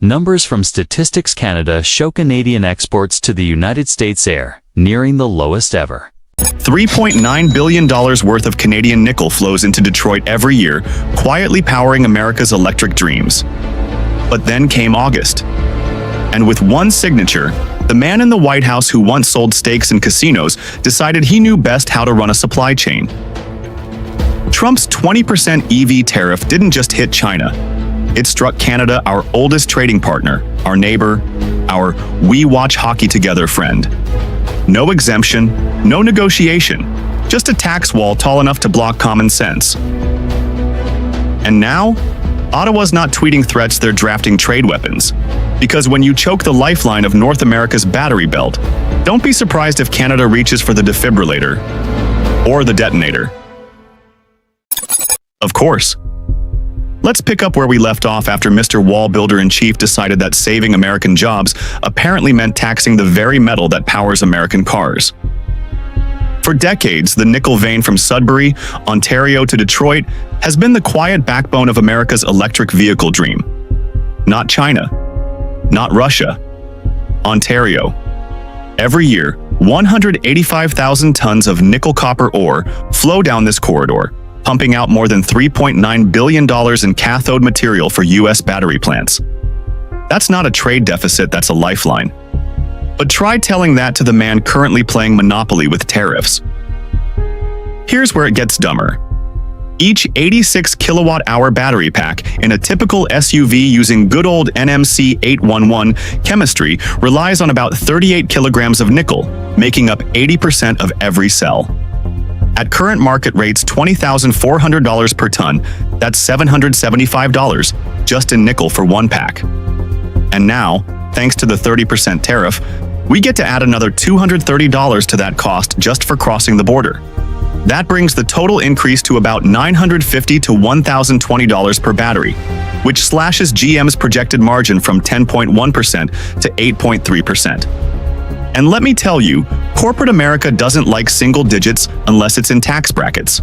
Numbers from Statistics Canada show Canadian exports to the United States are nearing the lowest ever. $3.9 billion worth of Canadian nickel flows into Detroit every year, quietly powering America's electric dreams. But then came August. And with one signature, the man in the White House who once sold steaks in casinos decided he knew best how to run a supply chain. Trump's 20% EV tariff didn't just hit China. It struck Canada, our oldest trading partner, our neighbor, our we watch hockey together friend. No exemption, no negotiation, just a tax wall tall enough to block common sense. And now, Ottawa's not tweeting threats, they're drafting trade weapons. Because when you choke the lifeline of North America's battery belt, don't be surprised if Canada reaches for the defibrillator or the detonator. Of course. Let's pick up where we left off after Mr. Wall Builder-in-Chief decided that saving American jobs apparently meant taxing the very metal that powers American cars. For decades, the nickel vein from Sudbury, Ontario to Detroit has been the quiet backbone of America's electric vehicle dream. Not China. Not Russia. Ontario. Every year, 185,000 tons of nickel-copper ore flow down this corridor, pumping out more than $3.9 billion in cathode material for U.S. battery plants. That's not a trade deficit, that's a lifeline. But try telling that to the man currently playing Monopoly with tariffs. Here's where it gets dumber. Each 86 kilowatt-hour battery pack in a typical SUV using good old NMC 811 chemistry relies on about 38 kilograms of nickel, making up 80% of every cell. At current market rates $20,400 per ton, that's $775 just in nickel for one pack. And now, thanks to the 30% tariff, we get to add another $230 to that cost just for crossing the border. That brings the total increase to about $950 to $1,020 per battery, which slashes GM's projected margin from 10.1% to 8.3%. And let me tell you, corporate America doesn't like single digits unless it's in tax brackets.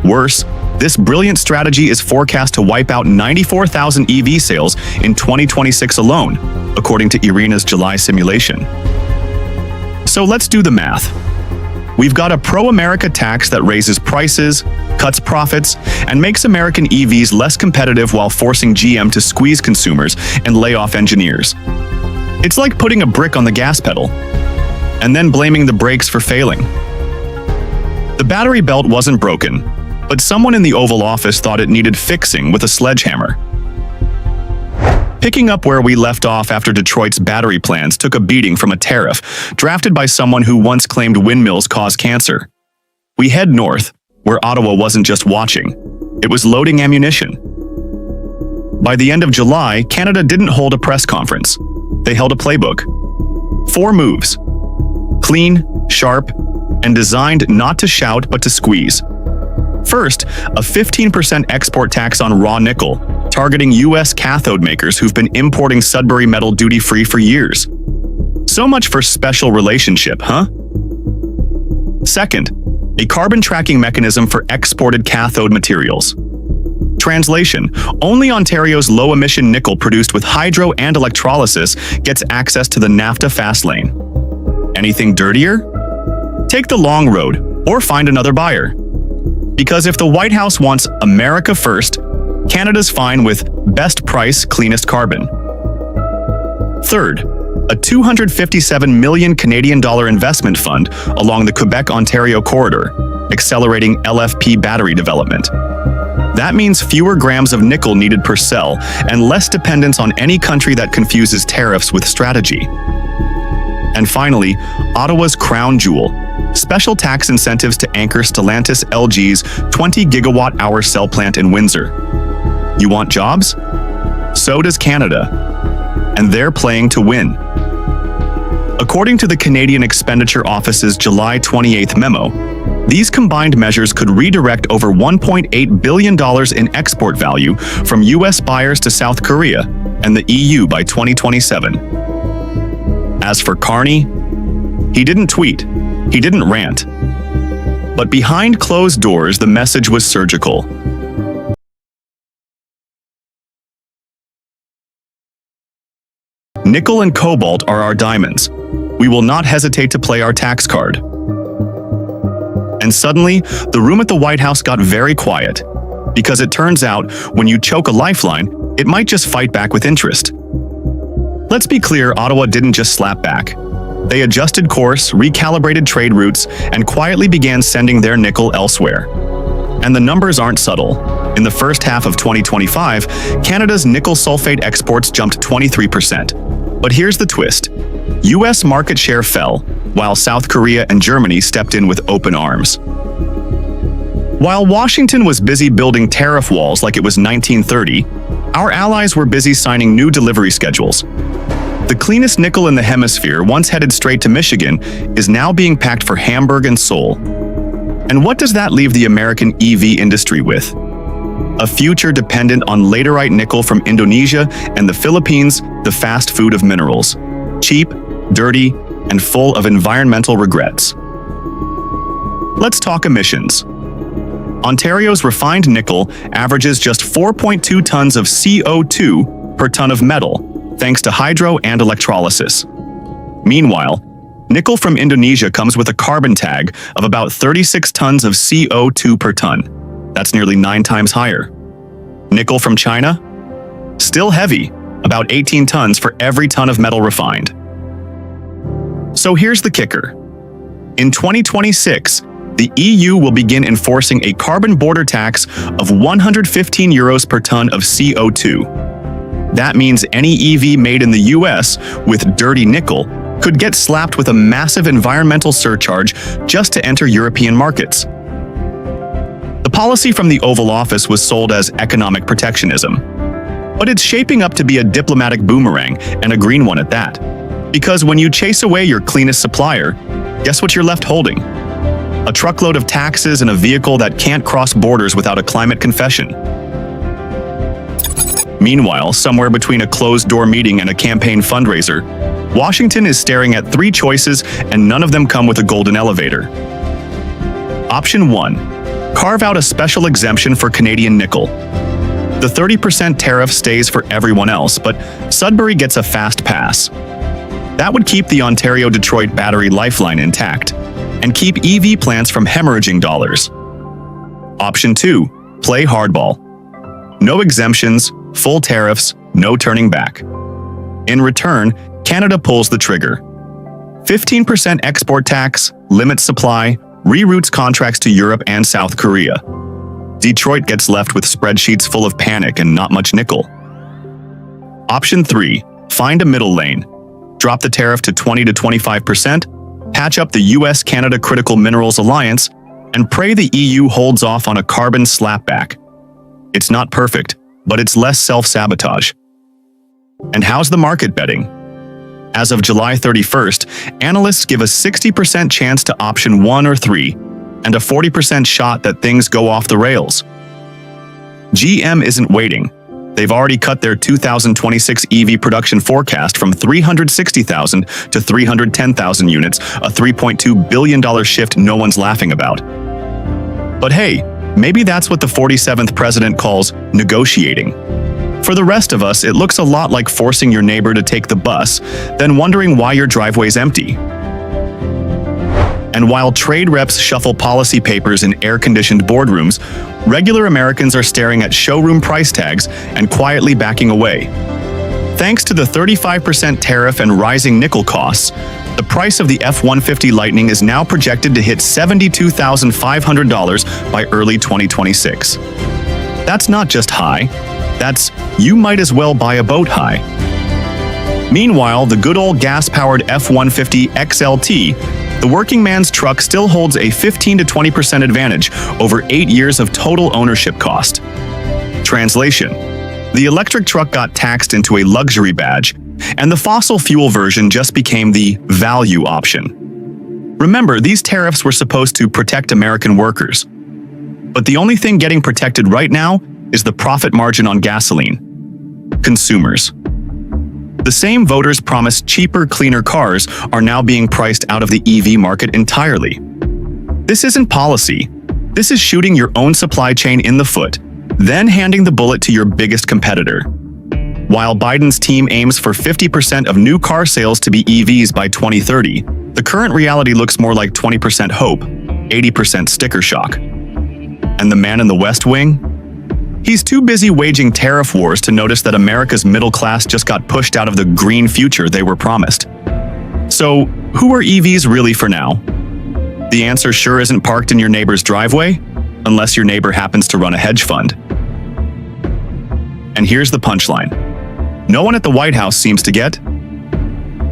Worse, this brilliant strategy is forecast to wipe out 94,000 EV sales in 2026 alone, according to IRENA's July simulation. So let's do the math. We've got a pro-America tax that raises prices, cuts profits, and makes American EVs less competitive while forcing GM to squeeze consumers and lay off engineers. It's like putting a brick on the gas pedal and then blaming the brakes for failing. The battery belt wasn't broken, but someone in the Oval Office thought it needed fixing with a sledgehammer. Picking up where we left off after Detroit's battery plans took a beating from a tariff drafted by someone who once claimed windmills cause cancer. We head north, where Ottawa wasn't just watching, it was loading ammunition. By the end of July, Canada didn't hold a press conference. They held a playbook. 4 moves. Clean, sharp, and designed not to shout but to squeeze. First, a 15% export tax on raw nickel, targeting U.S. cathode makers who've been importing Sudbury metal duty-free for years. So much for special relationship, huh? Second, a carbon tracking mechanism for exported cathode materials. Translation: only Ontario's low-emission nickel produced with hydro and electrolysis gets access to the NAFTA fast lane. Anything dirtier? Take the long road or find another buyer. Because if the White House wants America first, Canada's fine with best price, cleanest carbon. Third, a $257 million Canadian dollar investment fund along the Quebec-Ontario corridor, accelerating LFP battery development. That means fewer grams of nickel needed per cell and less dependence on any country that confuses tariffs with strategy. And finally, Ottawa's crown jewel, special tax incentives to anchor Stellantis LG's 20 gigawatt-hour cell plant in Windsor. You want jobs? So does Canada. And they're playing to win. According to the Canadian Expenditure Office's July 28th memo, these combined measures could redirect over $1.8 billion in export value from U.S. buyers to South Korea and the EU by 2027. As for Carney, he didn't tweet, he didn't rant. But behind closed doors, the message was surgical. Nickel and cobalt are our diamonds. We will not hesitate to play our tax card. And suddenly, the room at the White House got very quiet, because it turns out when you choke a lifeline, it might just fight back with interest. Let's be clear, Ottawa didn't just slap back. They adjusted course, recalibrated trade routes, and quietly began sending their nickel elsewhere. And the numbers aren't subtle. In the first half of 2025, Canada's nickel sulfate exports jumped 23%. But here's the twist. US market share fell, while South Korea and Germany stepped in with open arms. While Washington was busy building tariff walls like it was 1930, our allies were busy signing new delivery schedules. The cleanest nickel in the hemisphere, once headed straight to Michigan, is now being packed for Hamburg and Seoul. And what does that leave the American EV industry with? A future dependent on laterite nickel from Indonesia and the Philippines, the fast food of minerals. Cheap, dirty, and full of environmental regrets. Let's talk emissions. Ontario's refined nickel averages just 4.2 tons of CO2 per ton of metal, thanks to hydro and electrolysis. Meanwhile, nickel from Indonesia comes with a carbon tag of about 36 tons of CO2 per ton. That's nearly 9 times higher. Nickel from China? Still heavy, about 18 tons for every ton of metal refined. So here's the kicker. In 2026, the EU will begin enforcing a carbon border tax of 115 euros per ton of CO2. That means any EV made in the US with dirty nickel could get slapped with a massive environmental surcharge just to enter European markets. The policy from the Oval Office was sold as economic protectionism. But it's shaping up to be a diplomatic boomerang, and a green one at that. Because when you chase away your cleanest supplier, guess what you're left holding? A truckload of taxes and a vehicle that can't cross borders without a climate confession. Meanwhile, somewhere between a closed-door meeting and a campaign fundraiser, Washington is staring at 3 choices and none of them come with a golden elevator. Option 1. Carve out a special exemption for Canadian nickel. The 30% tariff stays for everyone else, but Sudbury gets a fast pass. That would keep the Ontario-Detroit battery lifeline intact and keep EV plants from hemorrhaging dollars. Option 2. Play hardball. No exemptions, full tariffs, no turning back. In return, Canada pulls the trigger. 15% export tax, limits supply, reroutes contracts to Europe and South Korea. Detroit gets left with spreadsheets full of panic and not much nickel. Option 3. Find a middle lane. Drop the tariff to 20 to 25%, patch up the US-Canada Critical Minerals Alliance, and pray the EU holds off on a carbon slapback. It's not perfect, but it's less self-sabotage. And how's the market betting? As of July 31st, analysts give a 60% chance to option 1 or 3, and a 40% shot that things go off the rails. GM isn't waiting. They've already cut their 2026 EV production forecast from 360,000 to 310,000 units, a $3.2 billion shift no one's laughing about. But hey, maybe that's what the 47th president calls negotiating. For the rest of us, it looks a lot like forcing your neighbor to take the bus, then wondering why your driveway's empty. And while trade reps shuffle policy papers in air-conditioned boardrooms, regular Americans are staring at showroom price tags and quietly backing away. Thanks to the 35% tariff and rising nickel costs, the price of the F-150 Lightning is now projected to hit $72,500 by early 2026. That's not just high, that's you might as well buy a boat high. Meanwhile, the good old gas-powered F-150 XLT, the working man's truck, still holds a 15 to 20% advantage over 8 years of total ownership cost. Translation: the electric truck got taxed into a luxury badge, and the fossil fuel version just became the value option. Remember, these tariffs were supposed to protect American workers. But the only thing getting protected right now is the profit margin on gasoline. Consumers. The same voters promised cheaper, cleaner cars are now being priced out of the EV market entirely. This isn't policy. This is shooting your own supply chain in the foot, then handing the bullet to your biggest competitor. While Biden's team aims for 50% of new car sales to be EVs by 2030, the current reality looks more like 20% hope, 80% sticker shock. And the man in the West Wing? He's too busy waging tariff wars to notice that America's middle class just got pushed out of the green future they were promised. So, who are EVs really for now? The answer sure isn't parked in your neighbor's driveway, unless your neighbor happens to run a hedge fund. And here's the punchline. No one at the White House seems to get.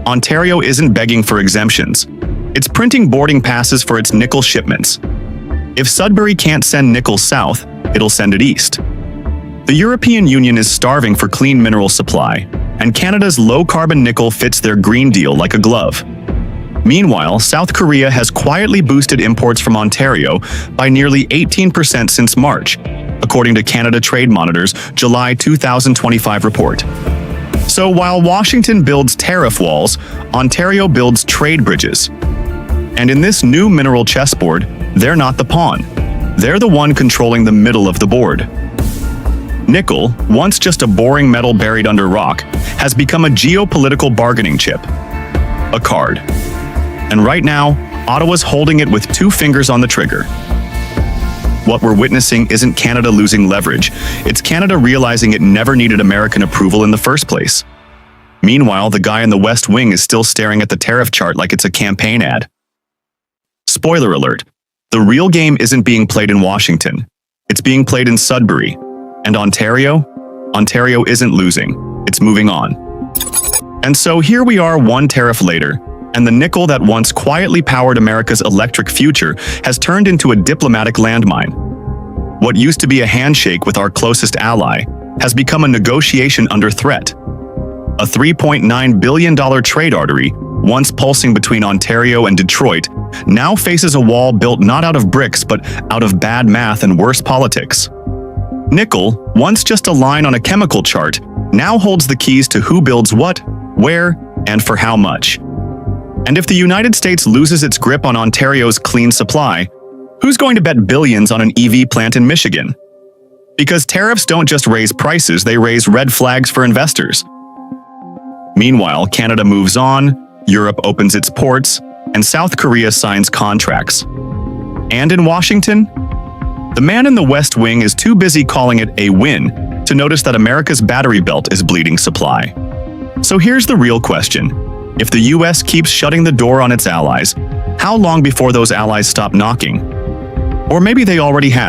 Ontario isn't begging for exemptions. It's printing boarding passes for its nickel shipments. If Sudbury can't send nickel south, it'll send it east. The European Union is starving for clean mineral supply, and Canada's low-carbon nickel fits their Green Deal like a glove. Meanwhile, South Korea has quietly boosted imports from Ontario by nearly 18% since March, according to Canada Trade Monitor's July 2025 report. So while Washington builds tariff walls, Ontario builds trade bridges. And in this new mineral chessboard, they're not the pawn. They're the one controlling the middle of the board. Nickel, once just a boring metal buried under rock, has become a geopolitical bargaining chip. A card. And right now, Ottawa's holding it with 2 fingers on the trigger. What we're witnessing isn't Canada losing leverage, it's Canada realizing it never needed American approval in the first place. Meanwhile, the guy in the West Wing is still staring at the tariff chart like it's a campaign ad. Spoiler alert, the real game isn't being played in Washington. It's being played in Sudbury. And Ontario? Ontario isn't losing, it's moving on. And so here we are 1 tariff later, and the nickel that once quietly powered America's electric future has turned into a diplomatic landmine. What used to be a handshake with our closest ally has become a negotiation under threat. A $3.9 billion trade artery, once pulsing between Ontario and Detroit, now faces a wall built not out of bricks but out of bad math and worse politics. Nickel, once just a line on a chemical chart, now holds the keys to who builds what, where, and for how much. And if the United States loses its grip on Ontario's clean supply, who's going to bet billions on an EV plant in Michigan? Because tariffs don't just raise prices, they raise red flags for investors. Meanwhile, Canada moves on, Europe opens its ports, and South Korea signs contracts. And in Washington, the man in the West Wing is too busy calling it a win to notice that America's battery belt is bleeding supply. So here's the real question. If the US keeps shutting the door on its allies, how long before those allies stop knocking? Or maybe they already have.